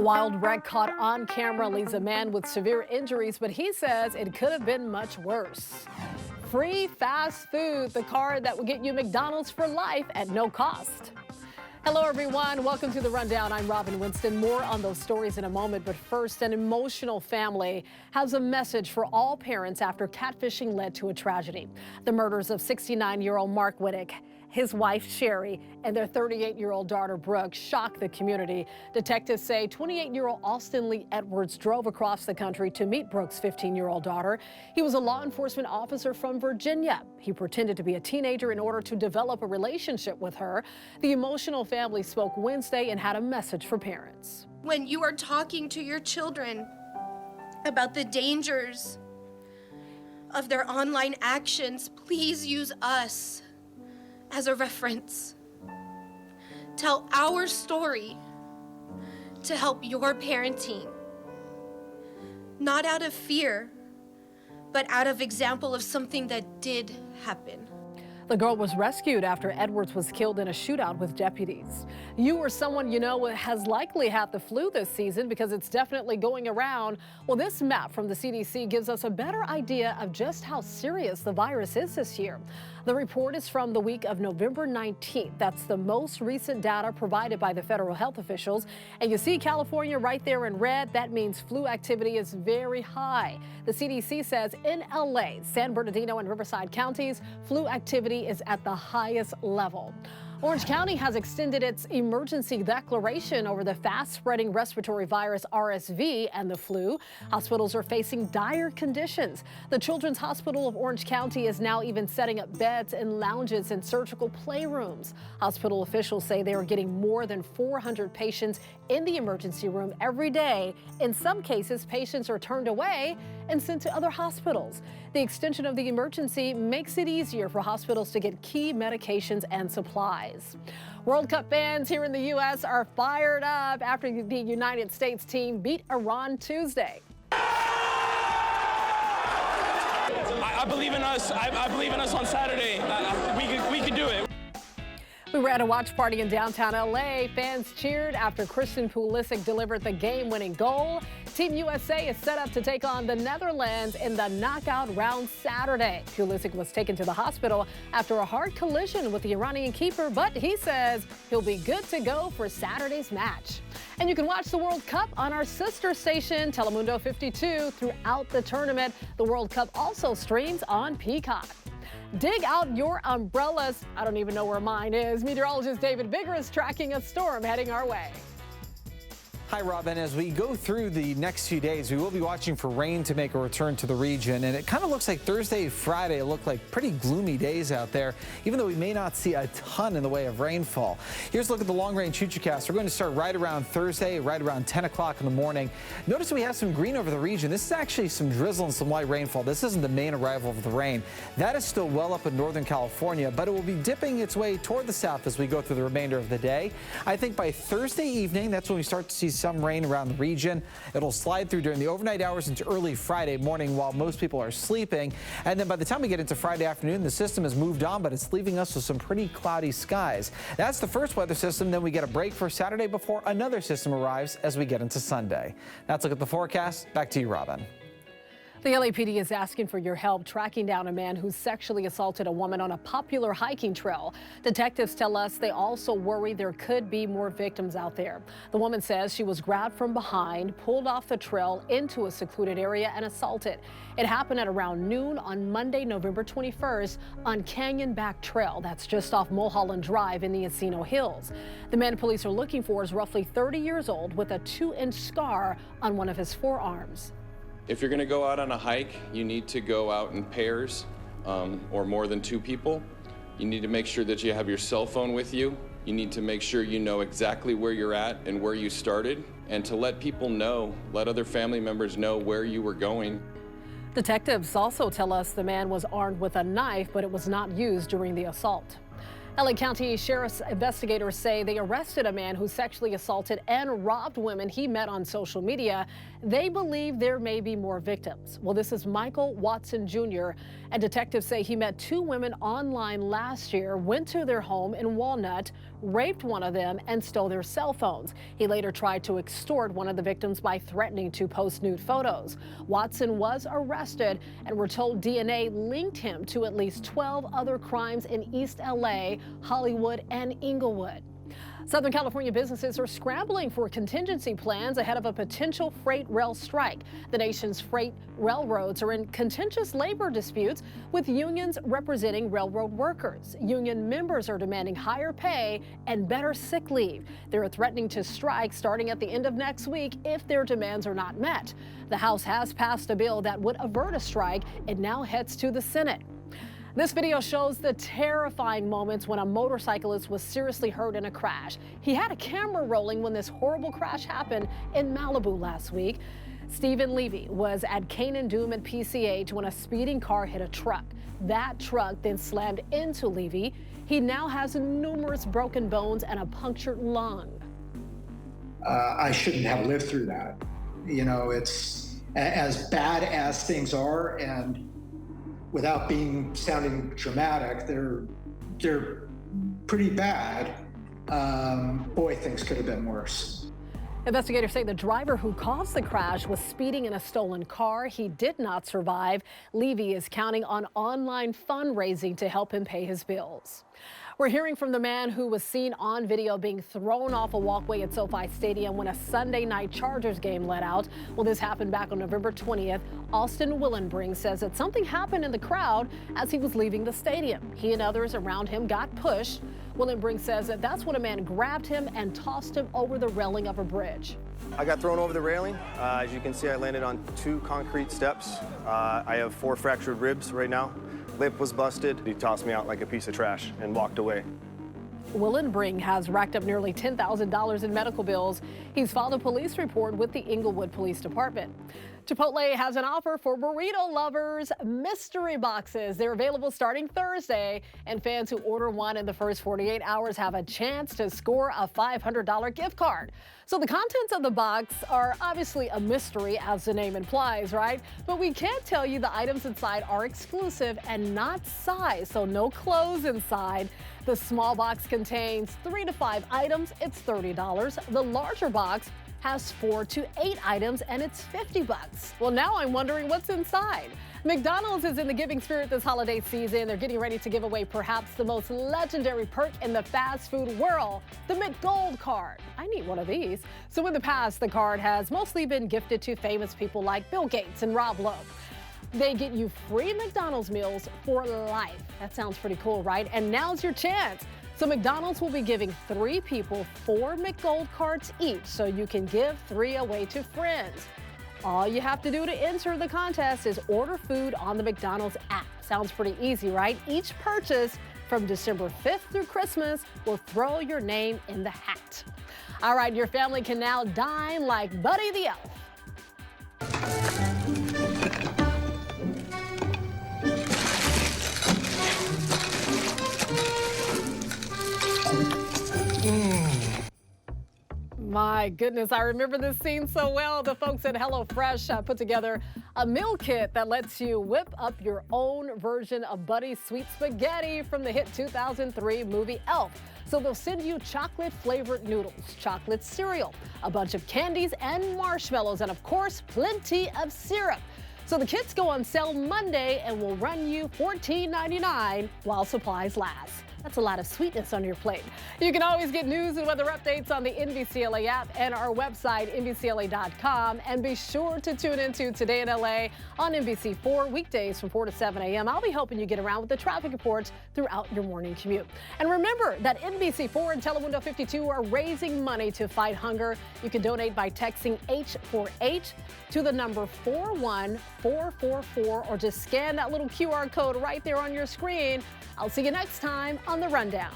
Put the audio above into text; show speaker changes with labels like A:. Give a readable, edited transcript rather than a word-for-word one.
A: A wild wreck caught on camera leaves a man with severe injuries, but he says it could have been much worse. Free fast food, the card that will get you McDonald's for life at no cost. Hello, everyone. Welcome to The Rundown. I'm Robin Winston. More on those stories in a moment. But first, an emotional family has a message for all parents after catfishing led to a tragedy. The murders of 69-year-old Mark Wittick, his wife Sherry, and their 38-year-old daughter Brooke shocked the community. Detectives say 28-year-old Austin Lee Edwards drove across the country to meet Brooke's 15-year-old daughter. He was a law enforcement officer from Virginia. He pretended to be a teenager in order to develop a relationship with her. The emotional family spoke Wednesday and had a message for parents.
B: When you are talking to your children about the dangers of their online actions, please use us as a reference. Tell our story to help your parenting. Not out of fear, but out of example of something that did happen.
A: The girl was rescued after Edwards was killed in a shootout with deputies. You or someone you know has likely had the flu this season because it's definitely going around. Well, this map from the CDC gives us a better idea of just how serious the virus is this year. The report is from the week of November 19th. That's the most recent data provided by the federal health officials. And you see California right there in red. That means flu activity is very high. The CDC says in LA, San Bernardino and Riverside counties, flu activity is at the highest level. Orange County has extended its emergency declaration over the fast-spreading respiratory virus RSV and the flu. Hospitals are facing dire conditions. The Children's Hospital of Orange County is now even setting up beds and lounges and surgical playrooms. Hospital officials say they are getting more than 400 patients in the emergency room every day. In some cases, patients are turned away and sent to other hospitals. The extension of the emergency makes it easier for hospitals to get key medications and supplies. World Cup fans here in the U.S. are fired up after the United States team beat Iran Tuesday.
C: I believe in us. I believe in us on Saturday. We can do it.
A: We were at a watch party in downtown L.A. Fans cheered after Christian Pulisic delivered the game-winning goal. Team USA is set up to take on the Netherlands in the knockout round Saturday. Pulisic was taken to the hospital after a hard collision with the Iranian keeper, but he says he'll be good to go for Saturday's match. And you can watch the World Cup on our sister station, Telemundo 52, throughout the tournament. The World Cup also streams on Peacock. Dig out your umbrellas. I don't even know where mine is. Meteorologist David Bigger is tracking a storm heading our way.
D: Hi, Robin. As we go through the next few days, we will be watching for rain to make a return to the region. And it kind of looks like Thursday, Friday look like pretty gloomy days out there, even though we may not see a ton in the way of rainfall. Here's a look at the long-range futurecast. We're going to start right around Thursday, right around 10 o'clock in the morning. Notice we have some green over the region. This is actually some drizzle and some light rainfall. This isn't the main arrival of the rain. That is still well up in Northern California, but it will be dipping its way toward the south as we go through the remainder of the day. I think by Thursday evening, that's when we start to see some rain around the region. It'll slide through during the overnight hours into early Friday morning while most people are sleeping. And then by the time we get into Friday afternoon, the system has moved on, but it's leaving us with some pretty cloudy skies. That's the first weather system. Then we get a break for Saturday before another system arrives as we get into Sunday. That's a look at the forecast. Back to you, Robin.
A: The LAPD is asking for your help tracking down a man who sexually assaulted a woman on a popular hiking trail. Detectives tell us they also worry there could be more victims out there. The woman says she was grabbed from behind, pulled off the trail into a secluded area and assaulted. It happened at around noon on Monday, November 21st on Canyon Back Trail. That's just off Mulholland Drive in the Encino Hills. The man police are looking for is roughly 30 years old with a 2-inch scar on one of his forearms.
E: If you're going to go out on a hike, you need to go out in pairs or more than 2 people. You need to make sure that you have your cell phone with you. You need to make sure you know exactly where you're at and where you started, and to let people know, let other family members know where you were going.
A: Detectives also tell us the man was armed with a knife, but it was not used during the assault. LA County Sheriff's investigators say they arrested a man who sexually assaulted and robbed women he met on social media. They believe there may be more victims. Well, this is Michael Watson Jr., and detectives say he met two women online last year, went to their home in Walnut, raped one of them, and stole their cell phones. He later tried to extort one of the victims by threatening to post nude photos. Watson was arrested, and we're told DNA linked him to at least 12 other crimes in East LA, Hollywood, and Inglewood. Southern California businesses are scrambling for contingency plans ahead of a potential freight rail strike. The nation's freight railroads are in contentious labor disputes with unions representing railroad workers. Union members are demanding higher pay and better sick leave. They're threatening to strike starting at the end of next week if their demands are not met. The House has passed a bill that would avert a strike. It now heads to the Senate. This video shows the terrifying moments when a motorcyclist was seriously hurt in a crash. He had a camera rolling when this horrible crash happened in Malibu last week. Stephen Levy was at Cane & Doom at PCH when a speeding car hit a truck. That truck then slammed into Levy. He now has numerous broken bones and a punctured lung.
F: I shouldn't have lived through that. You know, it's as bad as things are, and without sounding dramatic, they're pretty bad. Boy, things could have been worse.
A: Investigators say the driver who caused the crash was speeding in a stolen car. He did not survive. Levy is counting on online fundraising to help him pay his bills. We're hearing from the man who was seen on video being thrown off a walkway at SoFi Stadium when a Sunday night Chargers game let out. Well, this happened back on November 20th. Austin Willenbring says that something happened in the crowd as he was leaving the stadium. He and others around him got pushed. Willenbring says that that's when a man grabbed him and tossed him over the railing of a bridge.
G: I got thrown over the railing. As you can see, I landed on 2 concrete steps. I have 4 fractured ribs right now. Lip was busted. He tossed me out like a piece of trash and walked away.
A: Willenbring has racked up nearly $10,000 in medical bills. He's filed a police report with the Inglewood Police Department. Chipotle has an offer for burrito lovers: mystery boxes. They're available starting Thursday, and fans who order one in the first 48 hours have a chance to score a $500 gift card. So the contents of the box are obviously a mystery, as the name implies, right? But we can't tell you the items inside are exclusive and not size, so no clothes inside. The small box contains 3 to 5 items. It's $30. The larger box has 4 to 8 items, and it's $50. Well, now I'm wondering what's inside. McDonald's is in the giving spirit this holiday season. They're getting ready to give away perhaps the most legendary perk in the fast food world, the McGold card. I need one of these. So in the past, the card has mostly been gifted to famous people like Bill Gates and Rob Lowe. They get you free McDonald's meals for life. That sounds pretty cool, right? And now's your chance. So McDonald's will be giving 3 people 4 McGold cards each, so you can give 3 away to friends. All you have to do to enter the contest is order food on the McDonald's app. Sounds pretty easy, right? Each purchase from December 5th through Christmas will throw your name in the hat. All right, your family can now dine like Buddy the Elf. My goodness, I remember this scene so well. The folks at HelloFresh put together a meal kit that lets you whip up your own version of Buddy's sweet spaghetti from the hit 2003 movie Elf. So they'll send you chocolate-flavored noodles, chocolate cereal, a bunch of candies and marshmallows, and of course, plenty of syrup. So the kits go on sale Monday and will run you $14.99 while supplies last. That's a lot of sweetness on your plate. You can always get news and weather updates on the NBCLA app and our website, NBCLA.com. And be sure to tune into Today in LA on NBC4 weekdays from 4 to 7 a.m. I'll be helping you get around with the traffic reports throughout your morning commute. And remember that NBC4 and Telemundo 52 are raising money to fight hunger. You can donate by texting H4H to the number 41444, or just scan that little QR code right there on your screen. I'll see you next time on The Rundown.